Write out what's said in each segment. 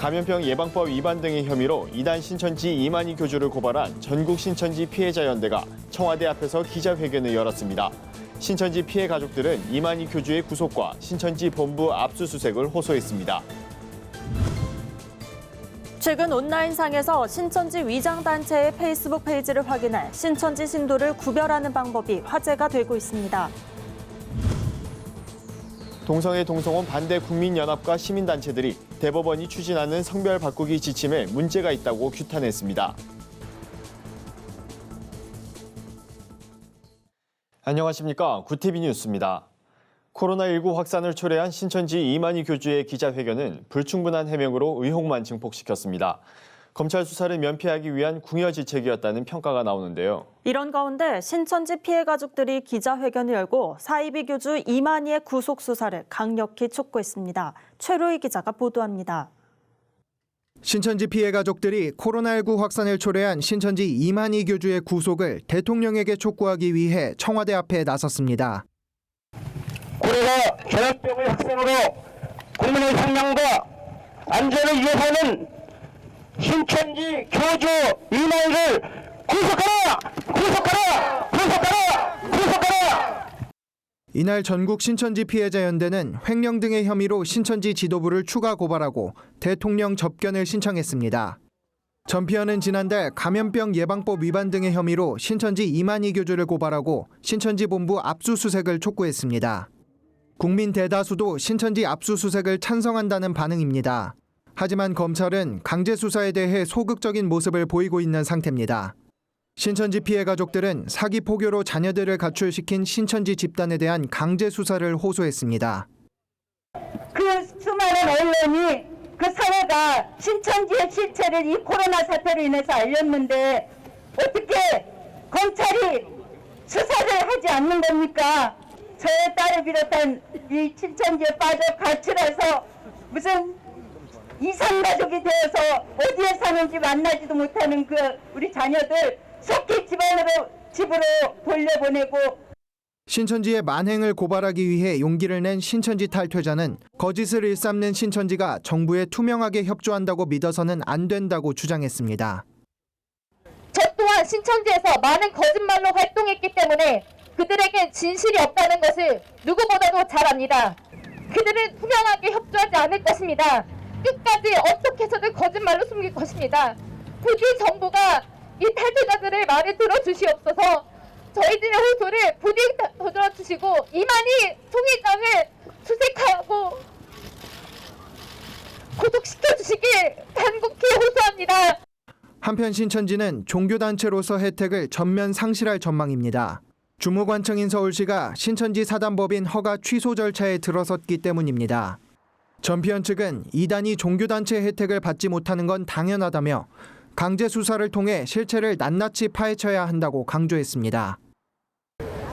감염병 예방법 위반 등의 혐의로 이단 신천지 이만희 교주를 고발한 전국 신천지 피해자연대가 청와대 앞에서 기자회견을 열었습니다. 신천지 피해 가족들은 이만희 교주의 구속과 신천지 본부 압수수색을 호소했습니다. 최근 온라인상에서 신천지 위장단체의 페이스북 페이지를 확인해 신천지 신도를 구별하는 방법이 화제가 되고 있습니다. 동성애 동성혼 반대 국민연합과 시민단체들이 대법원이 추진하는 성별 바꾸기 지침에 문제가 있다고 규탄했습니다. 안녕하십니까. 구티비 뉴스입니다. 코로나19 확산을 초래한 신천지 이만희 교주의 기자회견은 불충분한 해명으로 의혹만 증폭시켰습니다. 검찰 수사를 면피하기 위한 궁여지책이었다는 평가가 나오는데요. 이런 가운데 신천지 피해 가족들이 기자회견을 열고 사이비 교주 이만희의 구속 수사를 강력히 촉구했습니다. 최로희 기자가 보도합니다. 신천지 피해 가족들이 코로나19 확산을 초래한 신천지 이만희 교주의 구속을 대통령에게 촉구하기 위해 청와대 앞에 나섰습니다. 코로나 전염병의 확산으로 국민의 생명과 안전을 위해서는 신천지 교주 이만희를 구속하라! 구속하라! 구속하라! 구속하라! 이날 전국 신천지 피해자연대는 횡령 등의 혐의로 신천지 지도부를 추가 고발하고 대통령 접견을 신청했습니다. 전피현은 지난달 감염병 예방법 위반 등의 혐의로 신천지 이만희 교주를 고발하고 신천지 본부 압수수색을 촉구했습니다. 국민 대다수도 신천지 압수수색을 찬성한다는 반응입니다. 하지만 검찰은 강제 수사에 대해 소극적인 모습을 보이고 있는 상태입니다. 신천지 피해 가족들은 사기 포교로 자녀들을 가출시킨 신천지 집단에 대한 강제 수사를 호소했습니다. 그 수많은 언론이 그 사회가 신천지의 실체를 이 코로나 사태로 인해서 알렸는데 어떻게 검찰이 수사를 하지 않는 겁니까? 저의 딸을 비롯한 이 신천지에 빠져 가출해서 무슨 이산가족이 되어서 어디에 사는지 만나지도 못하는 그 우리 자녀들 속히 집으로 돌려보내고. 신천지의 만행을 고발하기 위해 용기를 낸 신천지 탈퇴자는 거짓을 일삼는 신천지가 정부에 투명하게 협조한다고 믿어서는 안 된다고 주장했습니다. 저 또한 신천지에서 많은 거짓말로 활동했기 때문에 그들에겐 진실이 없다는 것을 누구보다도 잘 압니다. 그들은 투명하게 협조하지 않을 것입니다. 끝까지 어떻게 해서든 거짓말로 숨길 것입니다. 부디 정부가 이 탈퇴자들의 말을 들어주시옵소서. 저희들의 호소를 부디 들어주시고 이만희 총회장을 수색하고 구속시켜주시길 간곡히 호소합니다. 한편 신천지는 종교단체로서 혜택을 전면 상실할 전망입니다. 주무관청인 서울시가 신천지 사단법인 허가 취소 절차에 들어섰기 때문입니다. 전피현 측은 이단이 종교단체 혜택을 받지 못하는 건 당연하다며 강제 수사를 통해 실체를 낱낱이 파헤쳐야 한다고 강조했습니다.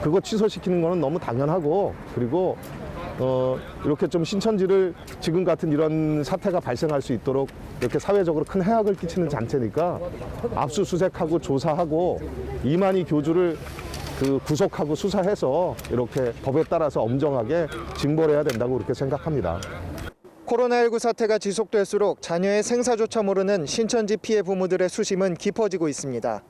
그거 취소시키는 거는 너무 당연하고 그리고 이렇게 좀 신천지를 지금 같은 이런 사태가 발생할 수 있도록 이렇게 사회적으로 큰 해악을 끼치는 단체니까 압수수색하고 조사하고 이만희 교주를 구속하고 수사해서 이렇게 법에 따라서 엄정하게 징벌해야 된다고 그렇게 생각합니다. 코로나19 사태가 지속될수록 자녀의 생사조차 모르는 신천지 피해 부모들의 수심은 깊어지고 있습니다.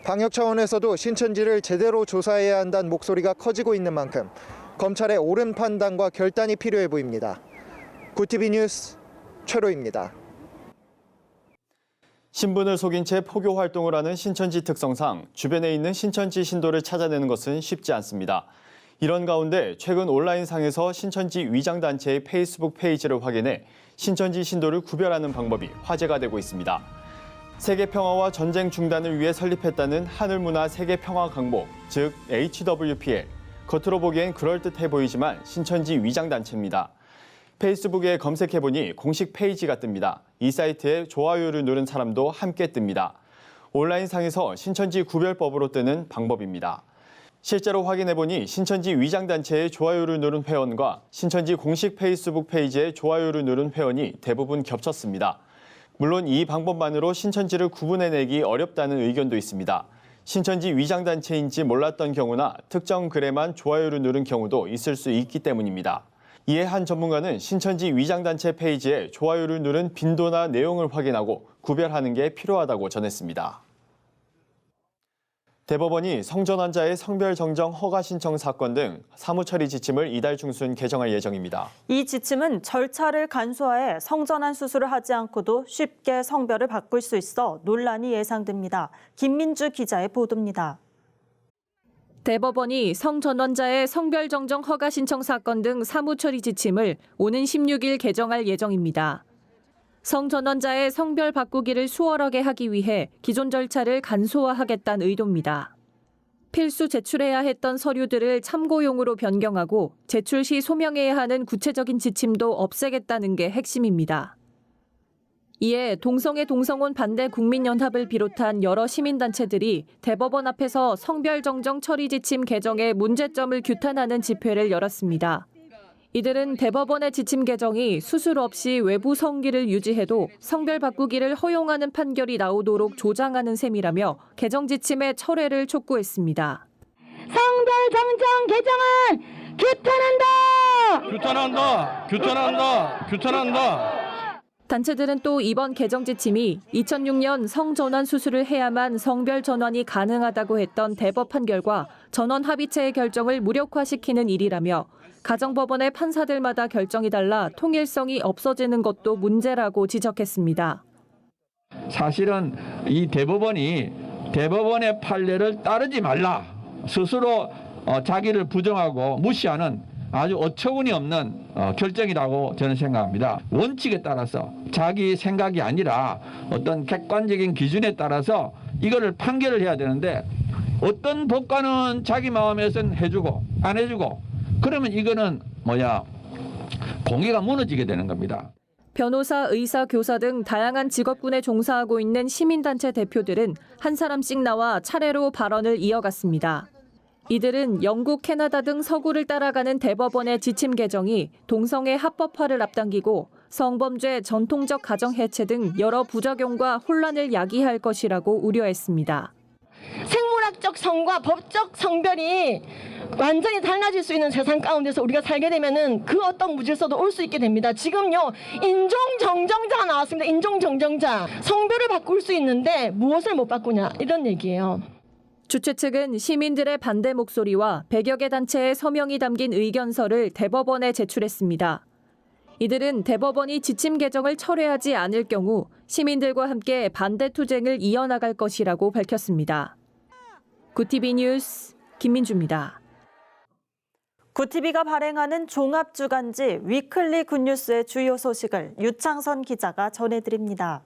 방역 차원에서도 신천지를 제대로 조사해야 한다는 목소리가 커지고 있는 만큼 검찰의 옳은 판단과 결단이 필요해 보입니다. 구티비 뉴스 최로입니다. 신분을 속인 채 포교 활동을 하는 신천지 특성상 주변에 있는 신천지 신도를 찾아내는 것은 쉽지 않습니다. 이런 가운데 최근 온라인상에서 신천지 위장단체의 페이스북 페이지를 확인해 신천지 신도를 구별하는 방법이 화제가 되고 있습니다. 세계 평화와 전쟁 중단을 위해 설립했다는 하늘문화 세계평화강복, 즉 HWPL. 겉으로 보기엔 그럴듯해 보이지만 신천지 위장단체입니다. 페이스북에 검색해보니 공식 페이지가 뜹니다. 이 사이트에 좋아요를 누른 사람도 함께 뜹니다. 온라인상에서 신천지 구별법으로 뜨는 방법입니다. 실제로 확인해보니 신천지 위장단체에 좋아요를 누른 회원과 신천지 공식 페이스북 페이지에 좋아요를 누른 회원이 대부분 겹쳤습니다. 물론 이 방법만으로 신천지를 구분해내기 어렵다는 의견도 있습니다. 신천지 위장단체인지 몰랐던 경우나 특정 글에만 좋아요를 누른 경우도 있을 수 있기 때문입니다. 이에 한 전문가는 신천지 위장단체 페이지에 좋아요를 누른 빈도나 내용을 확인하고 구별하는 게 필요하다고 전했습니다. 대법원이 성전환자의 성별 정정 허가 신청 사건 등 사무처리 지침을 이달 중순 개정할 예정입니다. 이 지침은 절차를 간소화해 성전환 수술을 하지 않고도 쉽게 성별을 바꿀 수 있어 논란이 예상됩니다. 김민주 기자의 보도입니다. 대법원이 성전환자의 성별 정정 허가 신청 사건 등 사무처리 지침을 오는 16일 개정할 예정입니다. 성전환자의 성별 바꾸기를 수월하게 하기 위해 기존 절차를 간소화하겠다는 의도입니다. 필수 제출해야 했던 서류들을 참고용으로 변경하고 제출 시 소명해야 하는 구체적인 지침도 없애겠다는 게 핵심입니다. 이에 동성애 동성혼 반대 국민연합을 비롯한 여러 시민단체들이 대법원 앞에서 성별 정정 처리 지침 개정의 문제점을 규탄하는 집회를 열었습니다. 이들은 대법원의 지침 개정이 수술 없이 외부 성기를 유지해도 성별 바꾸기를 허용하는 판결이 나오도록 조장하는 셈이라며 개정 지침의 철회를 촉구했습니다. 성별 정정 개정은 규탄한다. 단체들은 또 이번 개정 지침이 2006년 성전환 수술을 해야만 성별 전환이 가능하다고 했던 대법 판결과 전원 합의체의 결정을 무력화시키는 일이라며 가정법원의 판사들마다 결정이 달라 통일성이 없어지는 것도 문제라고 지적했습니다. 사실은 이 대법원의 판례를 따르지 말라. 스스로 자기를 부정하고 무시하는 아주 어처구니 없는 결정이라고 저는 생각합니다. 원칙에 따라서 자기 생각이 아니라 어떤 객관적인 기준에 따라서 이거를 판결을 해야 되는데 어떤 법관은 자기 마음에선 해주고 안 해주고 그러면 이거는 공의가 무너지게 되는 겁니다. 변호사, 의사, 교사 등 다양한 직업군에 종사하고 있는 시민단체 대표들은 한 사람씩 나와 차례로 발언을 이어갔습니다. 이들은 영국, 캐나다 등 서구를 따라가는 대법원의 지침 개정이 동성애 합법화를 앞당기고 성범죄, 전통적 가정 해체 등 여러 부작용과 혼란을 야기할 것이라고 우려했습니다. 생물학적 성과 법적 성별이 완전히 달라질 수 있는 세상 가운데서 우리가 살게 되면은 그 어떤 무질서도 올 수 있게 됩니다. 지금요 인종정정자가 나왔습니다. 인종정정자. 성별을 바꿀 수 있는데 무엇을 못 바꾸냐 이런 얘기예요. 주최 측은 시민들의 반대 목소리와 100여 개 단체의 서명이 담긴 의견서를 대법원에 제출했습니다. 이들은 대법원이 지침 개정을 철회하지 않을 경우 시민들과 함께 반대 투쟁을 이어나갈 것이라고 밝혔습니다. 구TV 뉴스 김민주입니다. 구TV가 발행하는 종합주간지 위클리 굿뉴스의 주요 소식을 유창선 기자가 전해드립니다.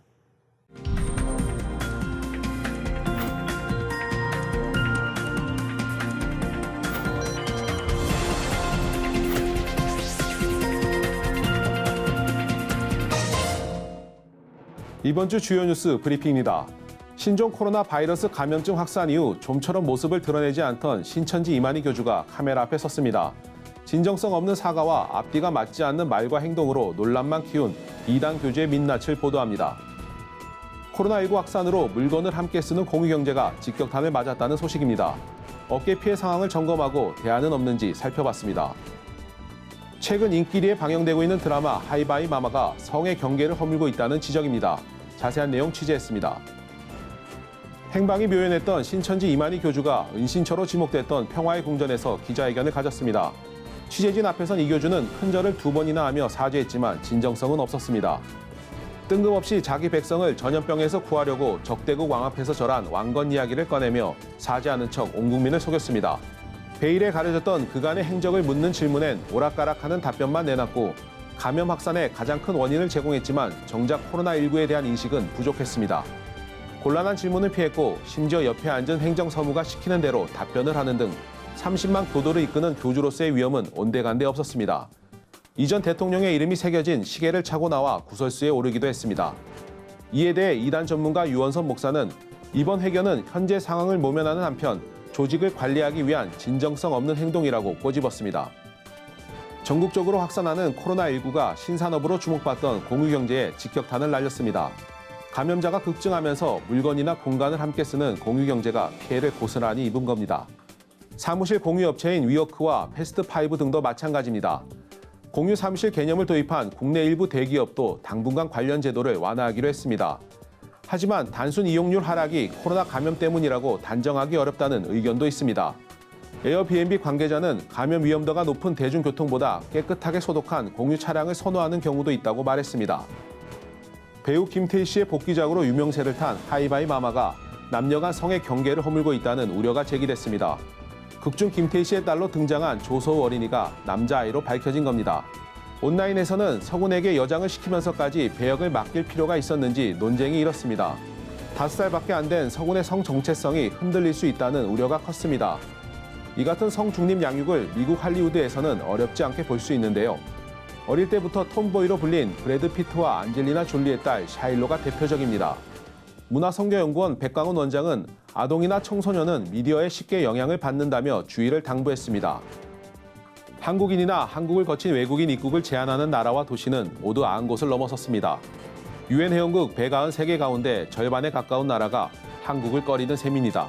이번 주 주요 뉴스 브리핑입니다. 신종 코로나 바이러스 감염증 확산 이후 좀처럼 모습을 드러내지 않던 신천지 이만희 교주가 카메라 앞에 섰습니다. 진정성 없는 사과와 앞뒤가 맞지 않는 말과 행동으로 논란만 키운 이단 교주의 민낯을 보도합니다. 코로나19 확산으로 물건을 함께 쓰는 공유경제가 직격탄을 맞았다는 소식입니다. 업계 피해 상황을 점검하고 대안은 없는지 살펴봤습니다. 최근 인기리에 방영되고 있는 드라마 하이바이 마마가 성의 경계를 허물고 있다는 지적입니다. 자세한 내용 취재했습니다. 행방이 묘연했던 신천지 이만희 교주가 은신처로 지목됐던 평화의 궁전에서 기자회견을 가졌습니다. 취재진 앞에선 이 교주는 큰절을 2번이나 하며 사죄했지만 진정성은 없었습니다. 뜬금없이 자기 백성을 전염병에서 구하려고 적대국 왕 앞에서 절한 왕건 이야기를 꺼내며 사죄하는 척 온 국민을 속였습니다. 베일에 가려졌던 그간의 행적을 묻는 질문엔 오락가락하는 답변만 내놨고 감염 확산의 가장 큰 원인을 제공했지만 정작 코로나19에 대한 인식은 부족했습니다. 곤란한 질문을 피했고 심지어 옆에 앉은 행정서무가 시키는 대로 답변을 하는 등 30만 교도를 이끄는 교주로서의 위험은 온데간데 없었습니다. 이전 대통령의 이름이 새겨진 시계를 차고 나와 구설수에 오르기도 했습니다. 이에 대해 이단 전문가 유원선 목사는 이번 회견은 현재 상황을 모면하는 한편 조직을 관리하기 위한 진정성 없는 행동이라고 꼬집었습니다. 전국적으로 확산하는 코로나19가 신산업으로 주목받던 공유경제에 직격탄을 날렸습니다. 감염자가 급증하면서 물건이나 공간을 함께 쓰는 공유경제가 피해를 고스란히 입은 겁니다. 사무실 공유업체인 위워크와 패스트5 등도 마찬가지입니다. 공유 사무실 개념을 도입한 국내 일부 대기업도 당분간 관련 제도를 완화하기로 했습니다. 하지만 단순 이용률 하락이 코로나 감염 때문이라고 단정하기 어렵다는 의견도 있습니다. 에어비앤비 관계자는 감염 위험도가 높은 대중교통보다 깨끗하게 소독한 공유 차량을 선호하는 경우도 있다고 말했습니다. 배우 김태희 씨의 복귀작으로 유명세를 탄 하이바이 마마가 남녀 간 성의 경계를 허물고 있다는 우려가 제기됐습니다. 극중 김태희 씨의 딸로 등장한 조서우 어린이가 남자아이로 밝혀진 겁니다. 온라인에서는 서군에게 여장을 시키면서까지 배역을 맡길 필요가 있었는지 논쟁이 일었습니다. 5살밖에 안 된 서군의 성 정체성이 흔들릴 수 있다는 우려가 컸습니다. 이 같은 성 중립 양육을 미국 할리우드에서는 어렵지 않게 볼 수 있는데요. 어릴 때부터 톰보이로 불린 브래드 피트와 안젤리나 졸리의 딸 샤일로가 대표적입니다. 문화선교연구원 백광훈 원장은 아동이나 청소년은 미디어에 쉽게 영향을 받는다며 주의를 당부했습니다. 한국인이나 한국을 거친 외국인 입국을 제한하는 나라와 도시는 모두 90곳을 넘어섰습니다. 유엔 회원국 193개 가운데 절반에 가까운 나라가 한국을 꺼리는 셈입니다.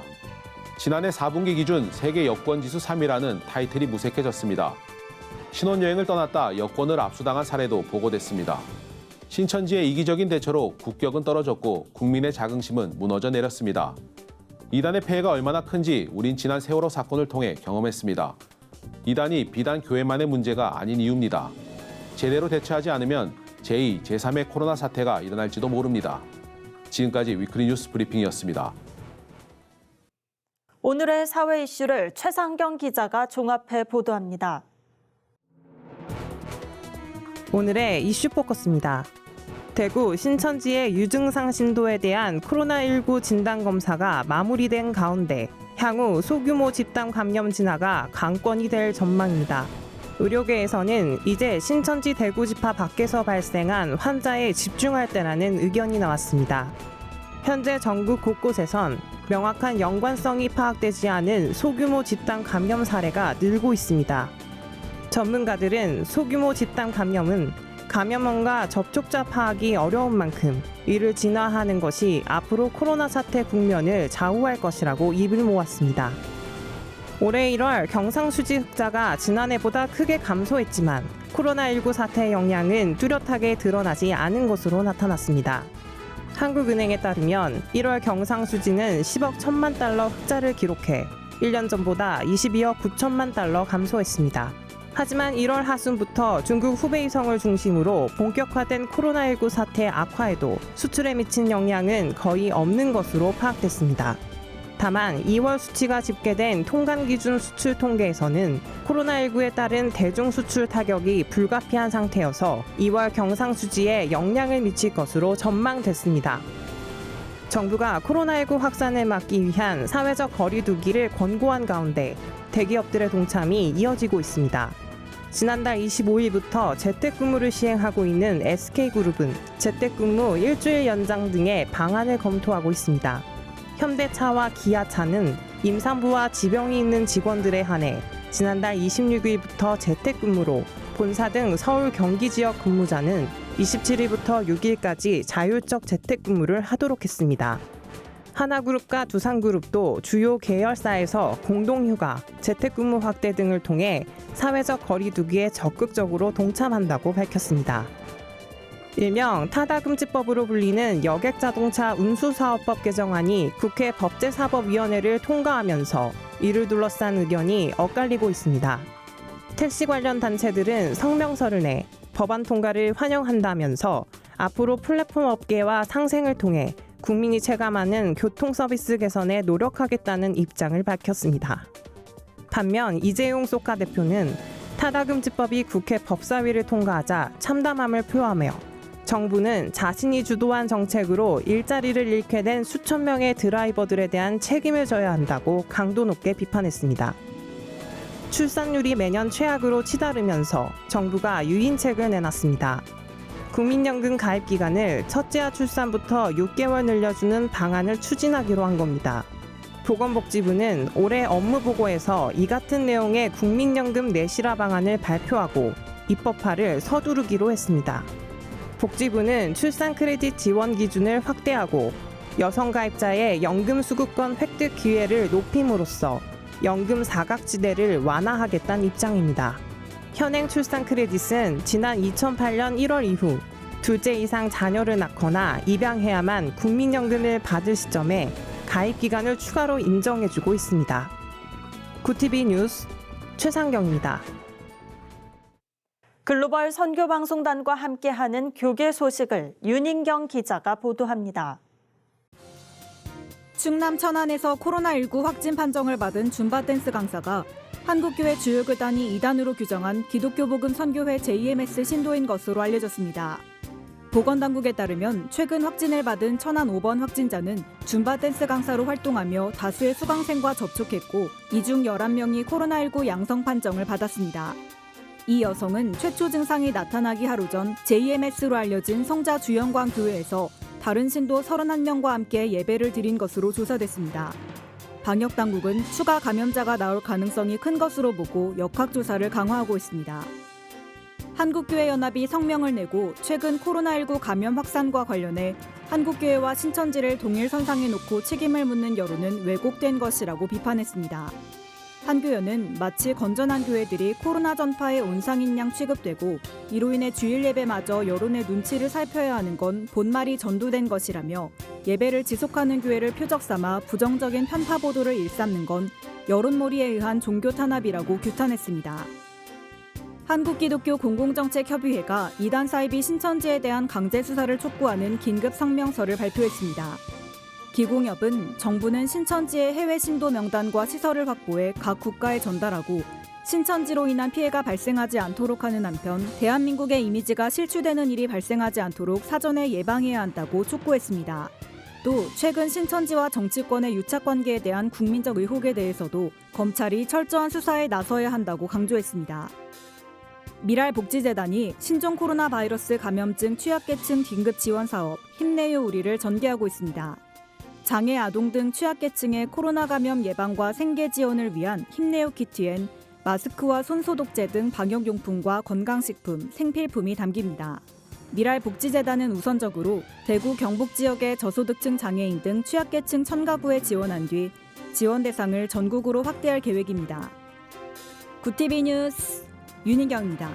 지난해 4분기 기준 세계 여권지수 3위라는 타이틀이 무색해졌습니다. 신혼여행을 떠났다 여권을 압수당한 사례도 보고됐습니다. 신천지의 이기적인 대처로 국격은 떨어졌고 국민의 자긍심은 무너져 내렸습니다. 이단의 폐해가 얼마나 큰지 우린 지난 세월호 사건을 통해 경험했습니다. 이단이 비단 교회만의 문제가 아닌 이유입니다. 제대로 대처하지 않으면 제2, 제3의 코로나 사태가 일어날지도 모릅니다. 지금까지 위클리 뉴스 브리핑이었습니다. 오늘의 사회 이슈를 최상경 기자가 종합해 보도합니다. 오늘의 이슈 포커스입니다. 대구 신천지의 유증상 신도에 대한 코로나19 진단검사가 마무리된 가운데 향후 소규모 집단 감염 진화가 관건이 될 전망입니다. 의료계에서는 이제 신천지 대구 지파 밖에서 발생한 환자에 집중할 때라는 의견이 나왔습니다. 현재 전국 곳곳에선 명확한 연관성이 파악되지 않은 소규모 집단 감염 사례가 늘고 있습니다. 전문가들은 소규모 집단 감염은 감염원과 접촉자 파악이 어려운 만큼 이를 진화하는 것이 앞으로 코로나 사태 국면을 좌우할 것이라고 입을 모았습니다. 올해 1월 경상수지 흑자가 지난해보다 크게 감소했지만 코로나19 사태의 영향은 뚜렷하게 드러나지 않은 것으로 나타났습니다. 한국은행에 따르면 1월 경상수지는 10억 1천만 달러 흑자를 기록해 1년 전보다 22억 9천만 달러 감소했습니다. 하지만 1월 하순부터 중국 후베이성을 중심으로 본격화된 코로나19 사태 악화에도 수출에 미친 영향은 거의 없는 것으로 파악됐습니다. 다만 2월 수치가 집계된 통관기준 수출 통계에서는 코로나19에 따른 대중 수출 타격이 불가피한 상태여서 2월 경상수지에 영향을 미칠 것으로 전망됐습니다. 정부가 코로나19 확산을 막기 위한 사회적 거리 두기를 권고한 가운데 대기업들의 동참이 이어지고 있습니다. 지난달 25일부터 재택근무를 시행하고 있는 SK그룹은 재택근무 일주일 연장 등의 방안을 검토하고 있습니다. 현대차와 기아차는 임산부와 지병이 있는 직원들에 한해 지난달 26일부터 재택근무로 본사 등 서울 경기 지역 근무자는 27일부터 6일까지 자율적 재택근무를 하도록 했습니다. 하나그룹과 두산그룹도 주요 계열사에서 공동휴가, 재택근무 확대 등을 통해 사회적 거리 두기에 적극적으로 동참한다고 밝혔습니다. 일명 타다금지법으로 불리는 여객자동차 운수사업법 개정안이 국회 법제사법위원회를 통과하면서 이를 둘러싼 의견이 엇갈리고 있습니다. 택시 관련 단체들은 성명서를 내 법안 통과를 환영한다면서 앞으로 플랫폼 업계와 상생을 통해 국민이 체감하는 교통서비스 개선에 노력하겠다는 입장을 밝혔습니다. 반면 이재용 소카 대표는 타다금지법이 국회 법사위를 통과하자 참담함을 표하며 정부는 자신이 주도한 정책으로 일자리를 잃게 된 수천 명의 드라이버들에 대한 책임을 져야 한다고 강도 높게 비판했습니다. 출산율이 매년 최악으로 치달으면서 정부가 유인책을 내놨습니다. 국민연금 가입 기간을 첫째아 출산부터 6개월 늘려주는 방안을 추진하기로 한 겁니다. 보건복지부는 올해 업무보고에서 이 같은 내용의 국민연금 내실화 방안을 발표하고 입법화를 서두르기로 했습니다. 복지부는 출산 크레딧 지원 기준을 확대하고 여성 가입자의 연금 수급권 획득 기회를 높임으로써 연금 사각지대를 완화하겠다는 입장입니다. 현행 출산 크레딧은 지난 2008년 1월 이후 둘째 이상 자녀를 낳거나 입양해야만 국민연금을 받을 시점에 가입 기간을 추가로 인정해주고 있습니다. 구TV 뉴스 최상경입니다. 글로벌 선교방송단과 함께하는 교계 소식을 윤인경 기자가 보도합니다. 충남 천안에서 코로나19 확진 판정을 받은 줌바 댄스 강사가 한국교회 주요 교단이 이단으로 규정한 기독교 복음 선교회 JMS 신도인 것으로 알려졌습니다. 보건당국에 따르면 최근 확진을 받은 천안 5번 확진자는 줌바 댄스 강사로 활동하며 다수의 수강생과 접촉했고 이 중 11명이 코로나19 양성 판정을 받았습니다. 이 여성은 최초 증상이 나타나기 하루 전 JMS로 알려진 성자 주영광 교회에서 다른 신도 31명과 함께 예배를 드린 것으로 조사됐습니다. 방역당국은 추가 감염자가 나올 가능성이 큰 것으로 보고 역학조사를 강화하고 있습니다. 한국교회연합이 성명을 내고 최근 코로나19 감염 확산과 관련해 한국교회와 신천지를 동일 선상에 놓고 책임을 묻는 여론은 왜곡된 것이라고 비판했습니다. 한교연은 마치 건전한 교회들이 코로나 전파의 온상인 양 취급되고 이로 인해 주일 예배마저 여론의 눈치를 살펴야 하는 건 본말이 전도된 것이라며 예배를 지속하는 교회를 표적 삼아 부정적인 편파 보도를 일삼는 건 여론몰이에 의한 종교 탄압이라고 규탄했습니다. 한국기독교공공정책협의회가 이단 사이비 신천지에 대한 강제 수사를 촉구하는 긴급 성명서를 발표했습니다. 기공협은 정부는 신천지의 해외 신도 명단과 시설을 확보해 각 국가에 전달하고 신천지로 인한 피해가 발생하지 않도록 하는 한편 대한민국의 이미지가 실추되는 일이 발생하지 않도록 사전에 예방해야 한다고 촉구했습니다. 또 최근 신천지와 정치권의 유착관계에 대한 국민적 의혹에 대해서도 검찰이 철저한 수사에 나서야 한다고 강조했습니다. 미랄복지재단이 신종 코로나 바이러스 감염증 취약계층 긴급 지원 사업 힘내요 우리를 전개하고 있습니다. 장애 아동 등 취약계층의 코로나 감염 예방과 생계 지원을 위한 힘내요 키트엔 마스크와 손소독제 등 방역용품과 건강식품, 생필품이 담깁니다. 미랄복지재단은 우선적으로 대구 경북 지역의 저소득층 장애인 등 취약계층 1000가구에 지원한 뒤 지원 대상을 전국으로 확대할 계획입니다. 구TV 뉴스 윤인경입니다.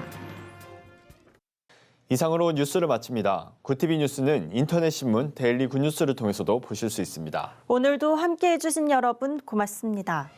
이상으로 뉴스를 마칩니다. 구TV 뉴스는 인터넷 신문 데일리 굿뉴스를 통해서도 보실 수 있습니다. 오늘도 함께해 주신 여러분 고맙습니다.